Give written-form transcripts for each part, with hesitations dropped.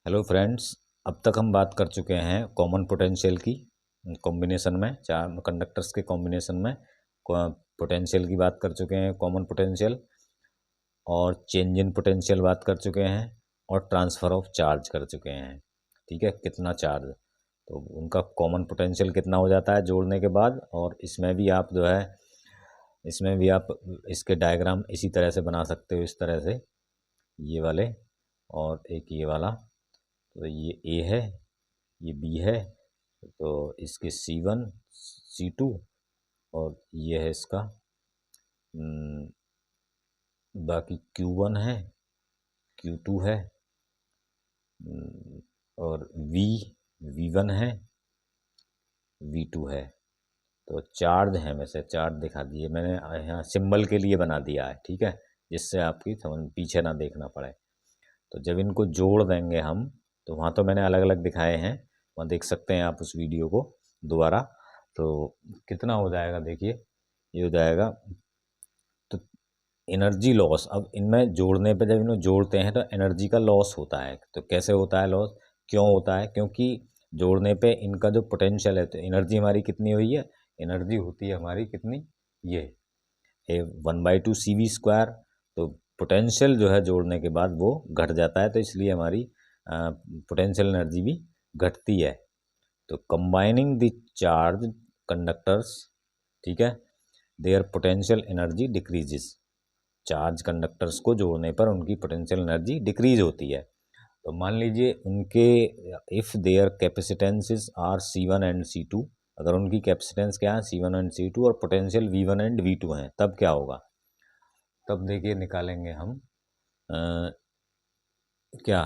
Hello friends. अब तक हम बात कर चुके हैं कॉमन पोटेंशियल की कॉम्बिनेशन में, चार कंडक्टर्स के कॉम्बिनेशन में पोटेंशियल की बात कर चुके हैं, कॉमन पोटेंशियल और चेंज इन पोटेंशियल बात कर चुके हैं और ट्रांसफ़र ऑफ चार्ज कर चुके हैं। ठीक है, कितना चार्ज, तो उनका कॉमन पोटेंशियल कितना हो जाता है जोड़ने के बाद। और इसमें भी आप जो है, इसमें भी आप इसके डायग्राम इसी तरह से बना सकते हो, इस तरह से, ये वाले और एक ये वाला। तो ये ए है, ये बी है, तो इसके C1 C2 और ये है इसका बाकी Q1 है, Q2 है, और V1 है, V2 है। तो चार्ज है, में से चार्ज दिखा दिए मैंने यहाँ सिंबल के लिए बना दिया है, ठीक है, जिससे आपकी समझ पीछे ना देखना पड़े। तो जब इनको जोड़ देंगे हम, तो वहाँ तो मैंने अलग अलग दिखाए हैं, वहाँ देख सकते हैं आप उस वीडियो को दोबारा। तो कितना हो जाएगा देखिए, ये हो जाएगा। तो एनर्जी लॉस, अब इनमें जोड़ने पे, जब इन्हें जोड़ते हैं तो एनर्जी का लॉस होता है। तो कैसे होता है लॉस, क्यों होता है? क्योंकि जोड़ने पे इनका जो पोटेंशियल है, तो एनर्जी हमारी कितनी हुई है, एनर्जी होती है हमारी कितनी, ये 1/2 CV²। तो पोटेंशियल जो है जोड़ने के बाद वो घट जाता है, तो इसलिए हमारी पोटेंशियल एनर्जी भी घटती है। तो कंबाइनिंग द चार्ज कंडक्टर्स, ठीक है, their potential energy decreases. Charge conductors को जोड़ने पर उनकी पोटेंशियल एनर्जी डिक्रीज होती है। तो मान लीजिए उनके, if their capacitances are C1 and C2, अगर उनकी कैपेसिटेंस क्या है, C1 एंड C2, और पोटेंशियल V1 एंड V2 हैं, तब क्या होगा? तब देखिए निकालेंगे हम क्या,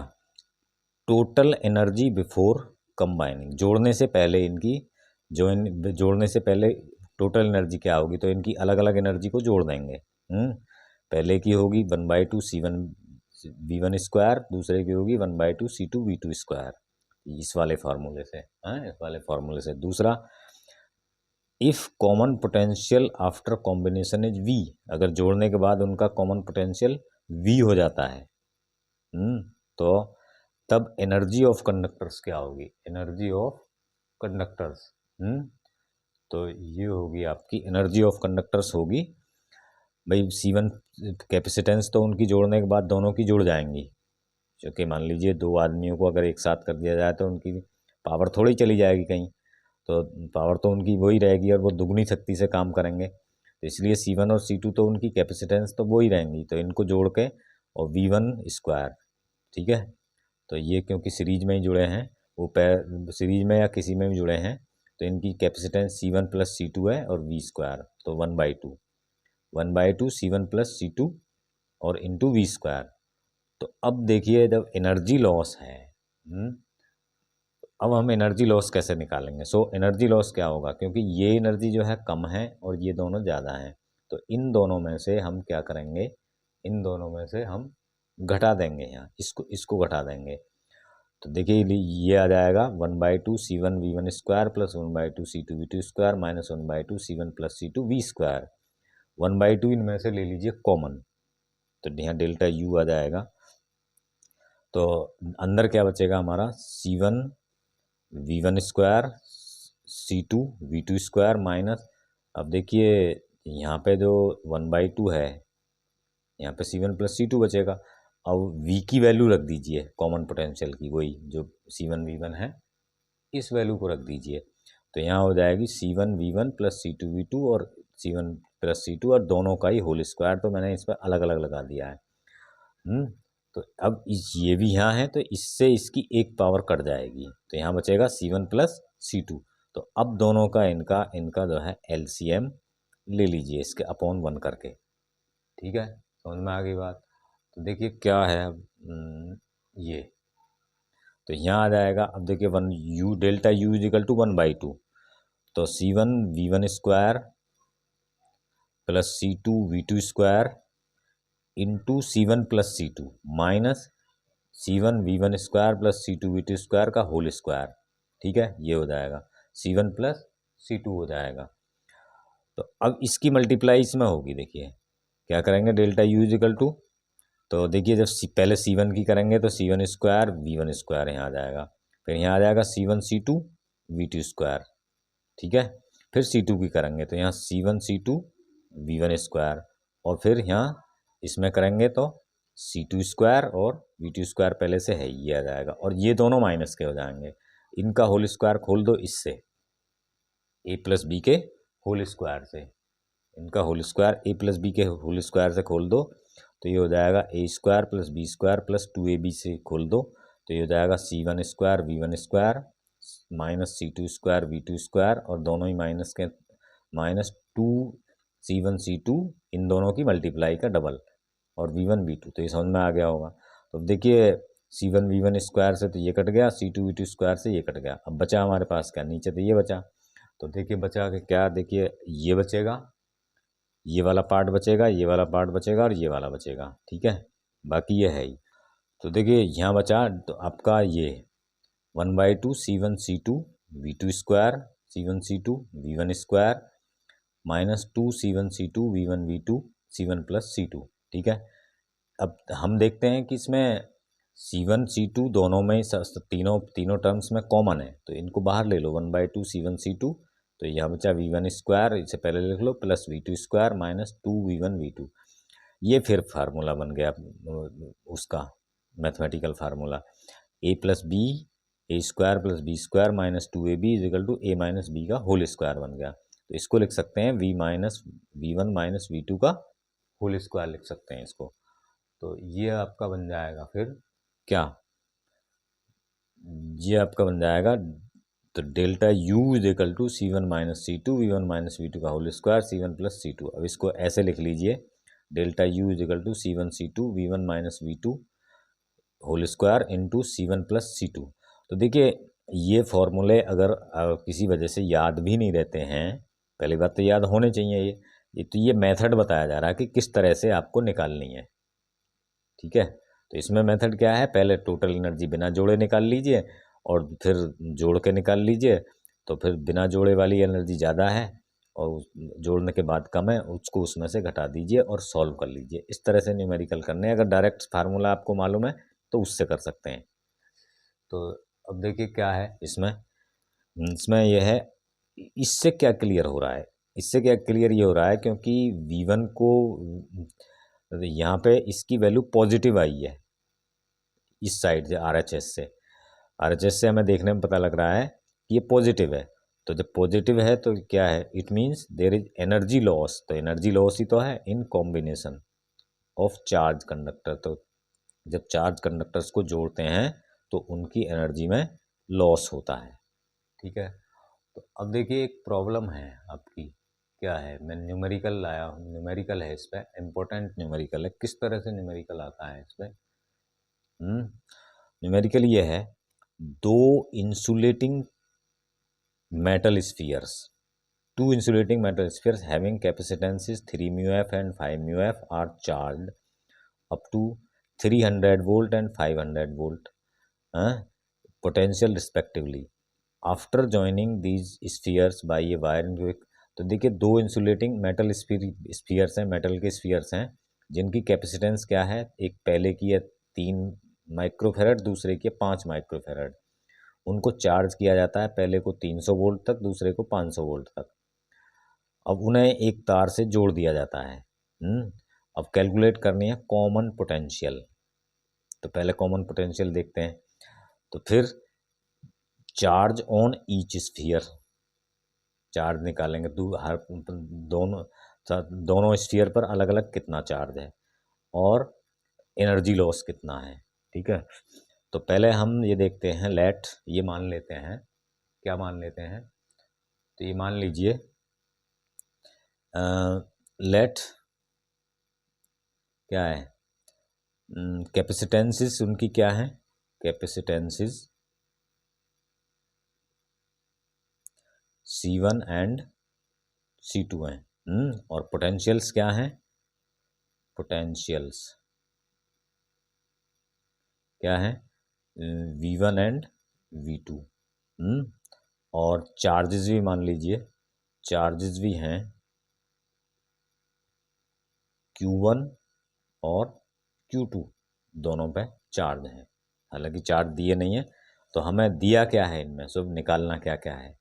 टोटल एनर्जी बिफोर कंबाइनिंग। जोड़ने से पहले इनकी, जोड़ने से पहले टोटल एनर्जी क्या होगी, तो इनकी अलग अलग एनर्जी को जोड़ देंगे। पहले की होगी 1/2 C1 V1², दूसरे की होगी 1/2 C2 V2², इस वाले फार्मूले से, इस वाले फार्मूले से। दूसरा, if common potential after combination is V, अगर जोड़ने के बाद उनका कॉमन पोटेंशियल V हो जाता है, तो तब एनर्जी ऑफ कंडक्टर्स क्या होगी, एनर्जी ऑफ कंडक्टर्स, तो ये होगी आपकी एनर्जी ऑफ कंडक्टर्स होगी। भाई C1 कैपेसिटेंस तो उनकी जोड़ने के बाद दोनों की जुड़ जाएंगी, क्योंकि मान लीजिए दो आदमियों को अगर एक साथ कर दिया जाए तो उनकी पावर थोड़ी चली जाएगी कहीं, तो पावर तो उनकी वही रहेगी और वो दुगनी शक्ति से काम करेंगे। तो इसलिए C1 और C2 तो उनकी कैपेसिटेंस तो वही रहेंगी, तो इनको जोड़ के और V1², ठीक है। तो ये क्योंकि सीरीज में ही जुड़े हैं, वो सीरीज में या किसी में भी जुड़े हैं, तो इनकी कैपेसिटेंस C1 + C2 है और V², तो 1/2 C1 + C2 और इंटू V²। तो अब देखिए, जब एनर्जी लॉस है, अब हम एनर्जी लॉस कैसे निकालेंगे? एनर्जी लॉस क्या होगा, क्योंकि ये एनर्जी जो है कम है और ये दोनों ज़्यादा हैं, तो इन दोनों में से हम क्या करेंगे, इन दोनों में से हम घटा देंगे, यहाँ इसको घटा देंगे। तो देखिए ये आ जाएगा 1/2 C1 V1² + 1/2 C2 V2² minus 1/2 C1 + C2 V²। 1/2 इनमें से ले लीजिए कॉमन, तो यहाँ डेल्टा U आ जाएगा। तो अंदर क्या बचेगा हमारा, C1 V1² C2 V2² minus, अब देखिए यहाँ पे जो 1/2 है, यहाँ पे C1 + C2 बचेगा। अब V की वैल्यू रख दीजिए कॉमन पोटेंशियल की, वही जो C1 V1 है, इस वैल्यू को रख दीजिए। तो यहाँ हो जाएगी C1 V1 + C2 V2 और C1 + C2 और दोनों का ही होल स्क्वायर। तो मैंने इस पर अलग अलग लगा दिया है। तो अब ये भी यहाँ है, तो इससे इसकी एक पावर कट जाएगी, तो यहाँ बचेगा C1 + C2। तो अब दोनों का, इनका इनका जो है LCM ले लीजिए इसके अपॉन 1 करके, ठीक है, समझ में आ गई बात। तो देखिए क्या है अब, ये तो यहाँ आ जाएगा। अब देखिए डेल्टा U = 1/2, तो C1 V1² + C2 V2² into C1 + C2 minus C1 V1² + C2 V2² का होल स्क्वायर, ठीक है, ये हो जाएगा C1 + C2 हो जाएगा। तो अब इसकी मल्टीप्लाई इसमें होगी, देखिए क्या करेंगे, डेल्टा U = तो देखिए जब पहले C1 की करेंगे तो C1 स्क्वायर V1 स्क्वायर यहाँ आ जाएगा, फिर यहाँ आ जाएगा C1 C2 V2 स्क्वायर, ठीक है। फिर C2 की करेंगे तो यहाँ C1 C2 V1 स्क्वायर, और फिर यहाँ इसमें करेंगे तो C2 स्क्वायर और V2 स्क्वायर पहले से है ये आ जाएगा, और ये दोनों माइनस के हो जाएंगे। इनका होल स्क्वायर खोल दो इससे, a प्लस बी के होल स्क्वायर से, इनका whole square a plus B के होल स्क्वायर से खोल दो तो ये हो जाएगा a square plus B square plus 2ab से खोल दो तो ये हो जाएगा C1 square V1 square minus C2 square V2 square, और दोनों ही माइनस के माइनस 2C1 C2 इन दोनों की मल्टीप्लाई का डबल, और V1 V2, तो ये समझ में आ गया होगा। तो देखिए C1 V1 स्क्वायर से तो ये कट गया, C2 V2 स्क्वायर से ये कट गया। अब बचा हमारे पास क्या, नीचे तो ये बचा, तो देखिए बचा के क्या, देखिए ये बचेगा, ये वाला पार्ट बचेगा, ये वाला पार्ट बचेगा और ये वाला बचेगा, ठीक है, बाकी ये है ही। तो देखिए यहाँ बचा तो आपका ये 1/2 C1 C2 V2 square, C1 C2 V1 square minus 2 C1 C2 V1 V2 C1 plus C2, ठीक है। अब हम देखते हैं कि इसमें C1 C2 दोनों में तीनों टर्म्स में कॉमन है, तो इनको बाहर ले लो, 1/2 C1 C2, तो यह बचा V1 स्क्वायर, इसे पहले लिख लो, plus V2 square minus 2V1 V2। ये फिर फार्मूला बन गया उसका mathematical formula, a plus B A square plus B square minus 2ab equal to a minus B का होल स्क्वायर बन गया। तो इसको लिख सकते हैं V1 माइनस V2 का होल स्क्वायर लिख सकते हैं इसको। तो ये आपका बन जाएगा फिर क्या, ये आपका बन जाएगा तो delta U equal to C1 minus C2 V1 minus V2 का whole square C1 plus C2। अब इसको ऐसे लिख लीजिए, delta U equal to C1 C2 V1 minus V2 whole square into C1 plus C2। तो देखिए ये फॉर्मूले अगर किसी वजह से याद भी नहीं रहते हैं, पहली बात तो याद होने चाहिए ये तो ये मेथड बताया जा रहा है कि किस तरह से आपको निकालनी है, ठीक है। तो इसमें मेथड क्या है, पहले टोटल एनर्जी बिना जोड़े निकाल लीजिए और फिर जोड़ के निकाल लीजिए, तो फिर बिना जोड़े वाली एनर्जी ज़्यादा है और जोड़ने के बाद कम है, उसको उसमें से घटा दीजिए और सॉल्व कर लीजिए। इस तरह से न्यूमेरिकल करने हैं, अगर डायरेक्ट फार्मूला आपको मालूम है तो उससे कर सकते हैं। तो अब देखिए क्या है इसमें, इसमें यह है, इससे क्या क्लियर हो रहा है, इससे क्या क्लियर ये हो रहा है क्योंकि V1 को यहाँ पे इसकी वैल्यू पॉजिटिव आई है इस साइड से RHS से हमें देखने में पता लग रहा है कि ये पॉजिटिव है। तो जब पॉजिटिव है तो क्या है, it means there is energy loss, तो एनर्जी लॉस ही तो है in combination of charge conductor. तो जब चार्ज कंडक्टर्स को जोड़ते हैं तो उनकी एनर्जी में लॉस होता है, ठीक है। तो अब देखिए एक प्रॉब्लम है आपकी, क्या है, मैं न्यूमेरिकल लाया हूँ, न्यूमेरिकल है इस पर, इम्पोर्टेंट न्यूमेरिकल है। किस तरह से न्यूमेरिकल आता है इस पर, न्यूमेरिकल ये है, दो insulating metal spheres, two insulating metal spheres having capacitances 3 mu f and 5 mu f are charged up to 300 volt and 500 volt potential respectively after joining these spheres by a wire into एक, तो देखिए दो insulating metal spheres हैं, metal के spheres हैं जिनकी capacitance क्या है, एक पहले की है 3 माइक्रोफेरेड, दूसरे की है 5 माइक्रोफेरेड। उनको चार्ज किया जाता है, पहले को 300 वोल्ट तक, दूसरे को 500 वोल्ट तक। अब उन्हें एक तार से जोड़ दिया जाता है। अब कैलकुलेट करनी है कॉमन पोटेंशियल, तो पहले कॉमन पोटेंशियल देखते हैं। तो फिर charge on each sphere, charge निकालेंगे, दोनों स्फीयर पर अलग अलग कितना चार्ज है और एनर्जी लॉस कितना है, ठीक है। तो पहले हम ये देखते हैं, ये मान लेते हैं, क्या मान लेते हैं, तो ये मान लीजिए लेट क्या है, कैपेसिटेंसेस उनकी क्या है, कैपेसिटेंसेस C1 एंड C2 हैं, और पोटेंशियल्स क्या हैं, पोटेंशियल्स क्या है, V1 एंड V2, और चार्जेस भी मान लीजिए, चार्जेस भी हैं Q1 और Q2 दोनों पे चार्ज है, हालांकि चार्ज दिए नहीं है, तो हमें दिया क्या है इनमें सब निकालना क्या क्या है।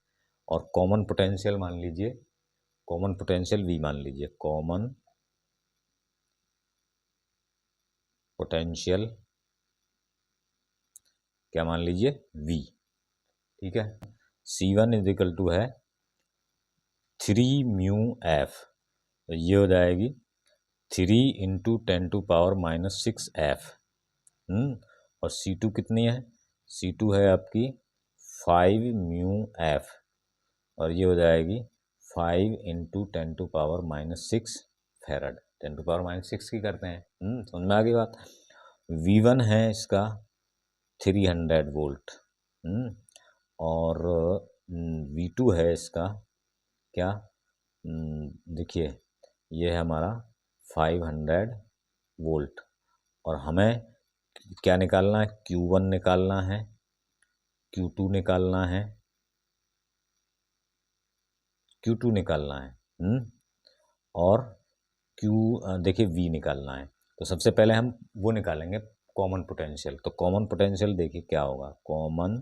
और कॉमन पोटेंशियल मान लीजिए, कॉमन पोटेंशियल V मान लीजिए, कॉमन पोटेंशियल क्या मान लीजिए V, ठीक है। C1 इज इक्वल टू है 3μF, तो ये हो जाएगी 3 × 10⁻⁶F। और C2 कितनी है, C2 है आपकी 5μF, और ये हो जाएगी 5 × 10⁻⁶ फैरड। 10⁻⁶ की करते हैं, समझ में आ गई बात। V1 है इसका 300 वोल्ट, और V2 है इसका क्या, देखिए ये है हमारा 500 वोल्ट, और हमें क्या निकालना है, Q1 निकालना है, Q2 निकालना है, Q2 निकालना है, और देखिए V निकालना है। तो सबसे पहले हम वो निकालेंगे कॉमन पोटेंशियल। तो कॉमन पोटेंशियल देखिए क्या होगा, कॉमन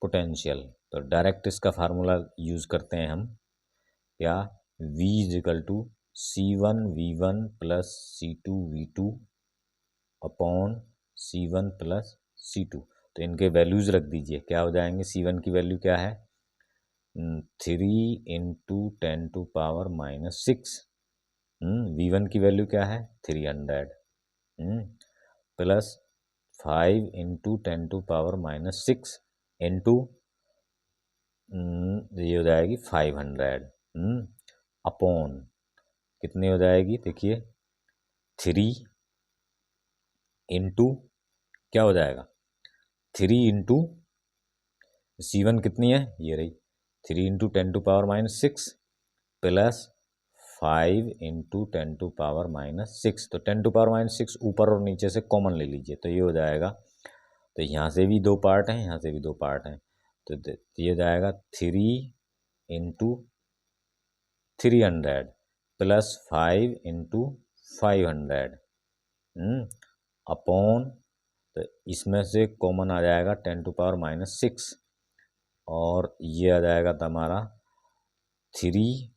पोटेंशियल, तो डायरेक्ट इसका फार्मूला यूज़ करते हैं हम, क्या, V is equal to C1V1 plus C2V2 upon C1 plus C2। तो इनके वैल्यूज़ रख दीजिए, क्या हो जाएंगे। C1 की वैल्यू क्या है, 3 × 10⁻⁶। V1 की वैल्यू क्या है 300, प्लस 5 × 10⁻⁶ इंटू ये हो जाएगी 500, अपॉन कितनी हो जाएगी, देखिए 3 इंटू क्या हो जाएगा, 3 इंटू C1 कितनी है, ये रही 3 × 10⁻⁶, प्लस 5 × 10⁻⁶। तो 10⁻⁶ ऊपर और नीचे से कॉमन ले लीजिए, तो ये हो जाएगा, तो यहाँ से भी 2 पार्ट हैं, यहाँ से भी 2 पार्ट हैं, तो ये जाएगा 3 × 300 प्लस 5 × 500, अपॉन, तो इसमें से कॉमन आ जाएगा 10⁻⁶, और ये आ जाएगा हमारा 3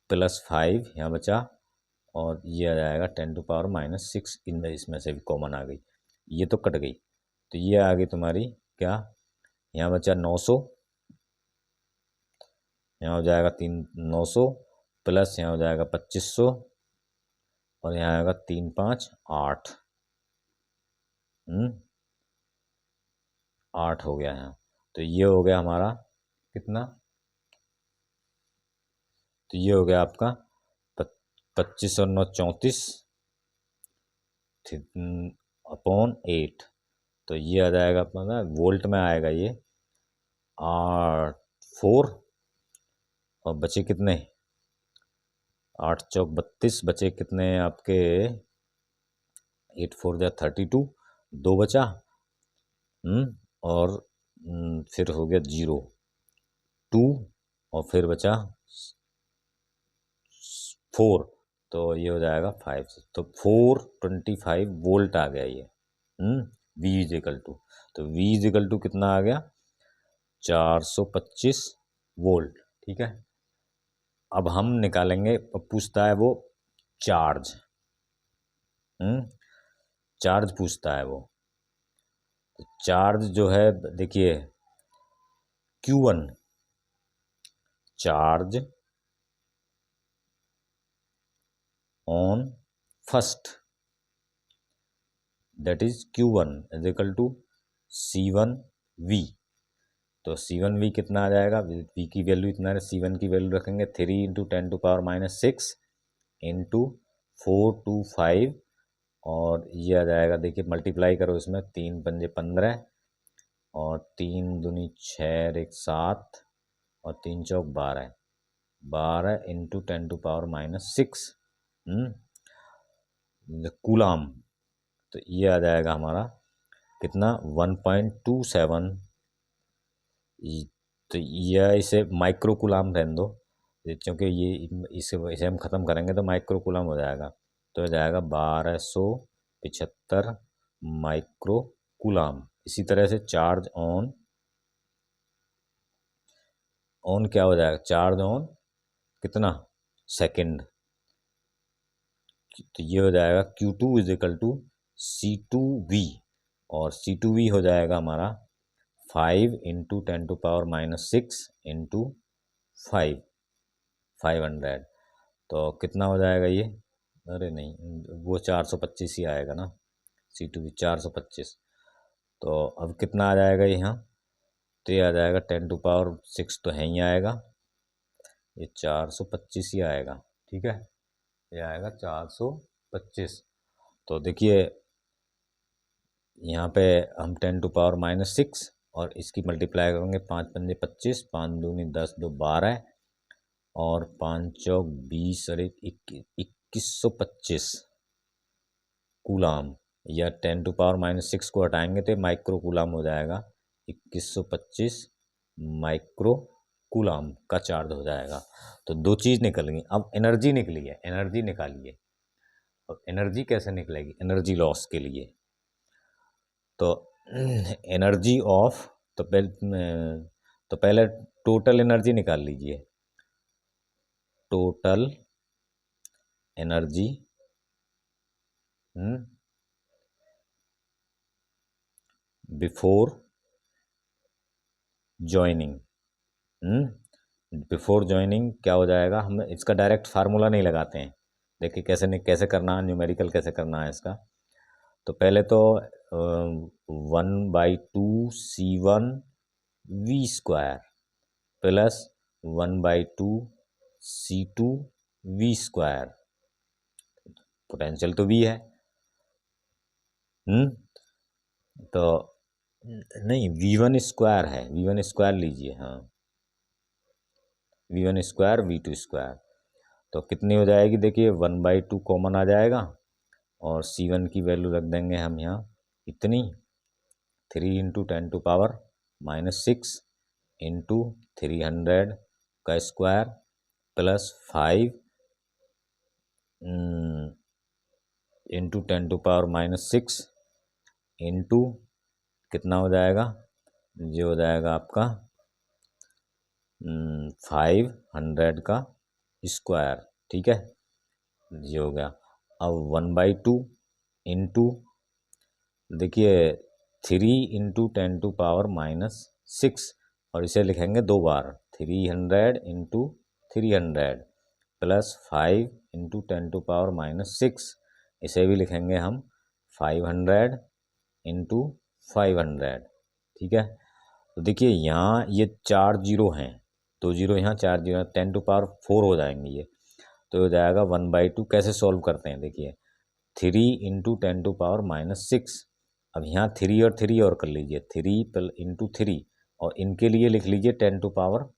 प्लस 5 यहाँ बचा, और ये आ जाएगा 10⁻⁶, इसमें से भी कॉमन आ गई, ये तो कट गई, तो ये आ गई तुम्हारी क्या, यहाँ बचा 900, यहाँ हो जाएगा 900, प्लस यहाँ हो जाएगा 2500, और यहाँ आएगा 3 5 8, 8 हो गया यहाँ। तो ये हो गया हमारा कितना, तो ये हो गया आपका 25 और 9 34 अपॉन 8, तो ये आ जाएगा अपना वोल्ट में आएगा ये 4, और बचे कितने, 8 चौक 32, बचे कितने आपके 8 4 जा 32, 2 बचा, और फिर हो गया 0 2, और फिर बचा 4, तो ये हो जाएगा 5, तो 425 वोल्ट आ गया ये, V इज इक्वल टू, तो V इज इक्वल टू कितना आ गया 425 वोल्ट, ठीक है। अब हम निकालेंगे, पूछता है वो चार्ज, चार्ज पूछता है वो, तो चार्ज जो है देखिए Q1 charge on first, that is Q1 is equal to C1V। तो C1V कितना आ जाएगा, V की वैल्यू इतना है, C1 की वैल्यू रखेंगे 3 × 10⁻⁶ इंटू 425, और ये आ जाएगा, देखिए मल्टीप्लाई करो इसमें, 3 पंजे 15, और 3 दूनी 6 एक 7, और 3 चौक 12, 12 इंटू 10⁻⁶, कूलाम, तो ये आ जाएगा हमारा कितना 1.27, तो ये इसे माइक्रो कूलाम रहने दो, क्योंकि ये इसे हम ख़त्म करेंगे तो माइक्रो कूलाम हो जाएगा, तो हो जाएगा 1275 माइक्रो कूलाम। इसी तरह से चार्ज ऑन क्या हो जाएगा, चार्ज ऑन कितना सेकंड, तो ये हो जाएगा Q2 is equal to C2V, और C2V हो जाएगा हमारा 5 इंटू 10⁻⁻6 इंटू 500। तो कितना हो जाएगा ये, अरे नहीं वो 425 ही आएगा ना, C2V 425। तो अब कितना आ जाएगा यहाँ, तो ये आ जाएगा 10⁻6 तो है ही आएगा, ये 425 ही आएगा। ठीक है, ये आएगा 425। तो देखिए यहाँ पे हम 10⁻⁻6 और इसकी मल्टीप्लाई करेंगे, 5 पंजे 25, 5 दूनी 10, 2 12, और 5 चौक 20 और 2125 कूलाम, या 10⁻⁻6 को हटाएंगे तो माइक्रो कूलाम हो जाएगा, 2125 माइक्रो कूलाम का चार्ज हो जाएगा। तो दो चीज़ निकल गई। अब एनर्जी निकली है, एनर्जी निकालिए। अब एनर्जी कैसे निकलेगी, एनर्जी लॉस के लिए तो एनर्जी ऑफ, तो पहले टोटल एनर्जी निकाल लीजिए, total energy before joining. Before joining क्या हो जाएगा, हम इसका डायरेक्ट फार्मूला नहीं लगाते हैं, देखिए कैसे करना है, न्यूमेरिकल कैसे करना है इसका। तो पहले तो 1/2 C1V² प्लस 1/2 C2V², पोटेंशियल तो V है, तो नहीं V1² है, V1² लीजिए, हाँ V1² V2², तो कितनी हो जाएगी, देखिए 1/2 कॉमन आ जाएगा, और C1 की वैल्यू रख देंगे हम यहाँ इतनी, 3 इंटू 10⁻⁻6 इंटू 300 का स्क्वायर प्लस 5 इंटू 10⁻⁻6 इंटू कितना हो जाएगा, ये हो जाएगा आपका 500 का स्क्वायर। ठीक है, ये हो गया। अब 1/2 इंटू, देखिए 3 इंटू 10⁻⁻6, और इसे लिखेंगे दो बार, 300 इंटू 300 प्लस 5 इंटू 10⁻⁻6, इसे भी लिखेंगे हम 500 इंटू 500। ठीक है, तो देखिए यहाँ ये 4 जीरो हैं, 2 जीरो यहाँ, 4 जीरो, 10⁴ हो जाएंगे ये, तो हो जाएगा 1/2। कैसे सॉल्व करते हैं, देखिए 3 इंटू 10⁻⁻6, अब यहाँ 3 और 3 और कर लीजिए, 3 इंटू 3, और इनके लिए लिख लीजिए 10⁴।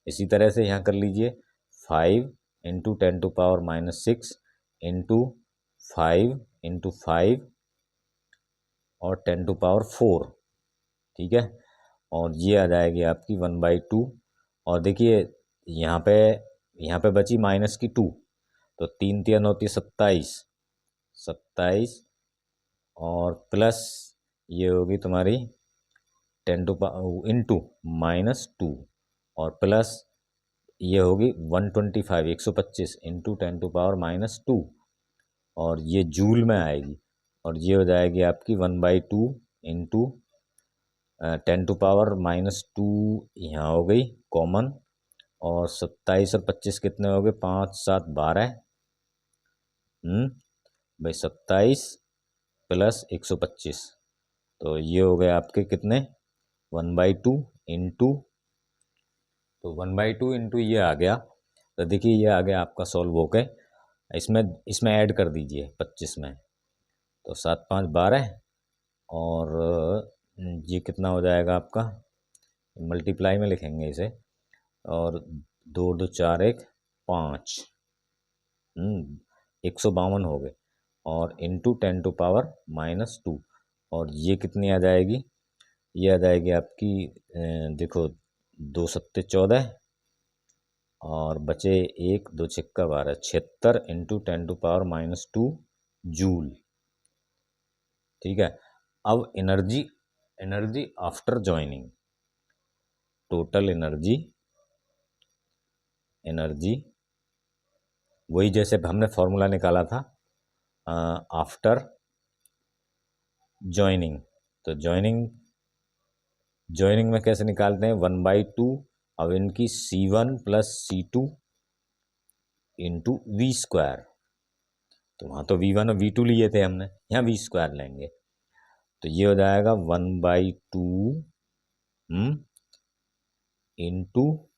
इसी तरह से यहाँ कर लीजिए 5 इंटू 10⁻⁻6 इंटू 5 इंटू 5 और 10⁴। ठीक है, और ये आ जाएगी आपकी 1/2। और देखिए यहाँ पे बची माइनस की 2, तो 3 3 होती है 27, और प्लस ये होगी तुम्हारी 10 इंटू -2, और प्लस ये होगी 125 इंटू 10⁻⁻2, और ये जूल में आएगी, और ये हो जाएगी आपकी 1/2 इंटू 10⁻⁻2 यहाँ हो गई कॉमन, और 27 और 25 कितने हो गए, 5 7 12, भाई 27 प्लस 125, तो ये हो गए आपके कितने 1/2 इंटू, तो 1/2 इंटू ये आ गया। तो देखिए ये आ गया आपका सॉल्व हो गए, इसमें ऐड कर दीजिए 25 में, तो 7 5 12, और ये कितना हो जाएगा आपका, मल्टीप्लाई में लिखेंगे इसे, और 2 2 4 1 5, 152 हो गए, और इंटू 10⁻⁻2, और ये कितनी आ जाएगी, ये आ जाएगी आपकी देखो 2 7 14, और बचे 1 2 छिक्का 12, 76 इंटू 10⁻⁻2 जूल। ठीक है। अब energy after joining, total energy वही जैसे हमने फॉर्मूला निकाला था आफ्टर ज्वाइनिंग। तो ज्वाइनिंग में कैसे निकालते हैं, 1/2 अब इनकी C1 + C2 इंटू V²। तो वहाँ तो V1 और V2 लिए थे हमने, यहाँ V² लेंगे। तो ये हो जाएगा 1/2 इंटू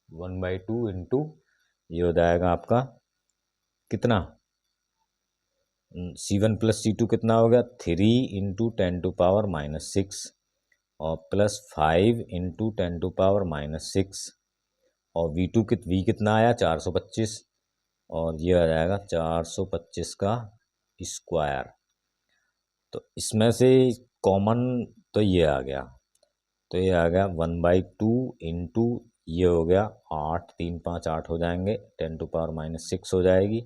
1/2 इंटू ये हो जाएगा आपका कितना, C1 + C2 कितना हो गया, 3 इंटू 10⁻⁻6 और +5 इंटू 10⁻⁻6 और V कितना आया 425 और ये आ जाएगा 425 का स्क्वायर। तो इसमें से कॉमन तो ये आ गया, तो ये आ गया 1/2 इंटू ये हो गया 8, 3 5 8 हो जाएंगे, 10⁻⁻6 हो जाएगी।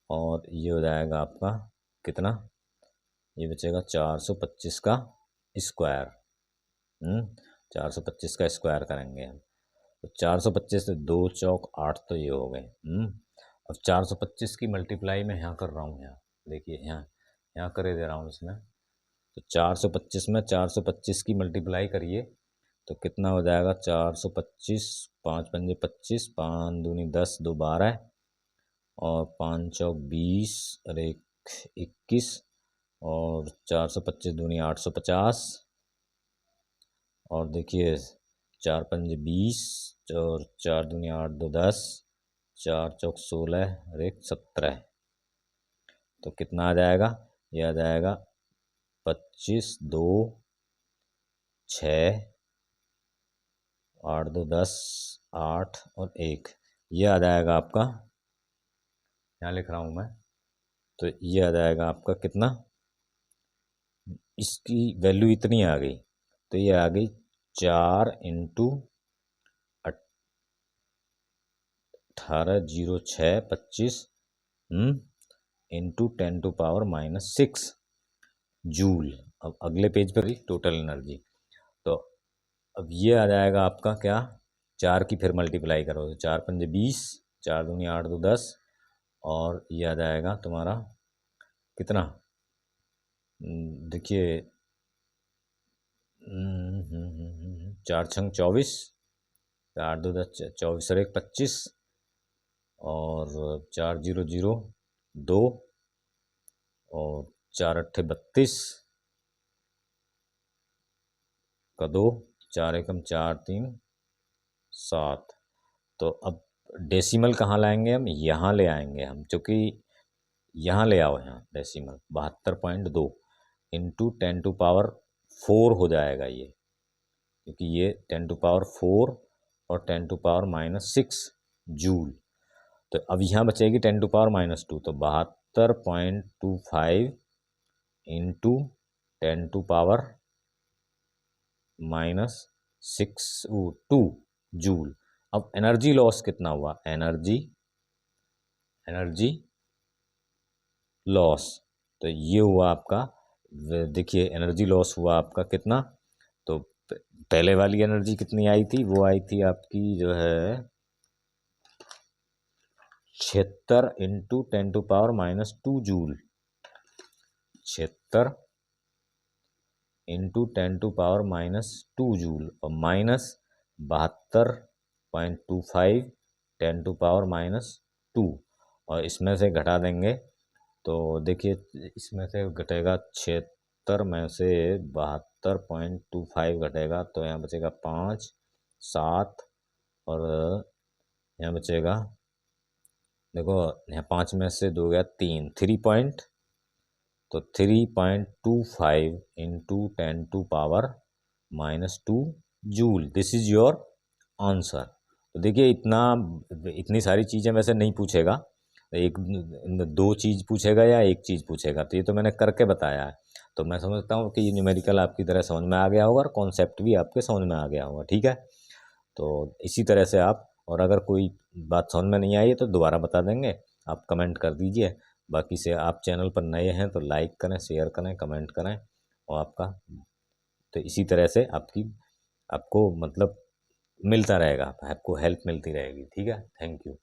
और ये हो जाएगा आपका कितना, ये बचेगा 425 का स्क्वायर। 425 का स्क्वायर करेंगे हम, तो 425 से 2 चौक 8 तो ये हो गए। अब 425 की मल्टीप्लाई मैं यहाँ कर रहा हूँ, यहाँ देखिए यहाँ करे दे रहा हूँ इसमें। तो 425 में 425 की मल्टीप्लाई करिए तो कितना हो जाएगा, 425 5 पंजे 25, 5 दूनी 10, 2 12 और 5 चौक 20 और 1 21 और 425 दूनी 850 और देखिए 4 पंजे 20 और 4 दूनी 8 2 10, 4 चौक 16 और 1 17। तो कितना आ जाएगा, ये आ जाएगा 25 2 6 8 2 10 8 और 1, ये आ जाएगा आपका, यहाँ लिख रहा हूँ मैं। तो ये आ जाएगा आपका कितना, इसकी वैल्यू इतनी आ गई, तो ये आ गई 4 इंटू 18 0 6 25 इंटू 10⁻⁻6 जूल। अब अगले पेज पर टोटल एनर्जी, तो अब ये आ जाएगा आपका क्या, 4 की फिर मल्टीप्लाई करो तो 4 पंजे 20, 4 दूनी 8 2 10 और ये आ जाएगा तुम्हारा कितना, देखिए 4 छंग 24, 8 2 10 24 और 1 25 और 4 0 0 2 और 4 8 32 का 2, 4 एकम 4 3 7। तो अब डेसिमल कहाँ लाएंगे हम, यहाँ ले आएंगे हम, क्योंकि यहाँ ले आओ, यहाँ डेसिमल 72.2 इंटू 10⁴ हो जाएगा ये, क्योंकि ये 10⁴ और 10⁻⁻6 जूल। तो अब यहाँ बचेगी 10⁻⁻2, तो 72.25 इंटू 10⁻⁻6 जूल। अब एनर्जी लॉस कितना हुआ, एनर्जी लॉस, तो ये हुआ आपका, देखिए एनर्जी लॉस हुआ आपका कितना, तो पहले वाली एनर्जी कितनी आई थी, वो आई थी आपकी जो है 76 इंटू 10⁻⁻2 जूल, 76 इंटू 10⁻⁻2 जूल और माइनस 72.25 10⁻⁻2 और इसमें से घटा देंगे तो देखिए इसमें से घटेगा 76 में से 72.25 घटेगा तो यहाँ बचेगा 5 7 और यहाँ बचेगा, देखो यहाँ 5 में से 2 गया 3, 3.25 into 10⁻⁻2 joule, this is your answer. तो देखिए इतनी सारी चीज़ें वैसे नहीं पूछेगा, एक 2 चीज़ पूछेगा या 1 चीज़ पूछेगा, तो ये तो मैंने करके बताया है। तो मैं समझता हूँ कि ये न्यूमेरिकल आपकी तरह समझ में आ गया होगा और कॉन्सेप्ट भी आपके समझ में आ गया होगा। ठीक है, तो इसी तरह से आप और अगर कोई बात समझ में नहीं आई है तो दोबारा बता देंगे, आप कमेंट कर दीजिए। बाकी से आप चैनल पर नए हैं तो लाइक करें, शेयर करें, कमेंट करें, और आपका तो इसी तरह से आपको मतलब मिलता रहेगा, आपको हेल्प मिलती रहेगी। ठीक है, थैंक यू।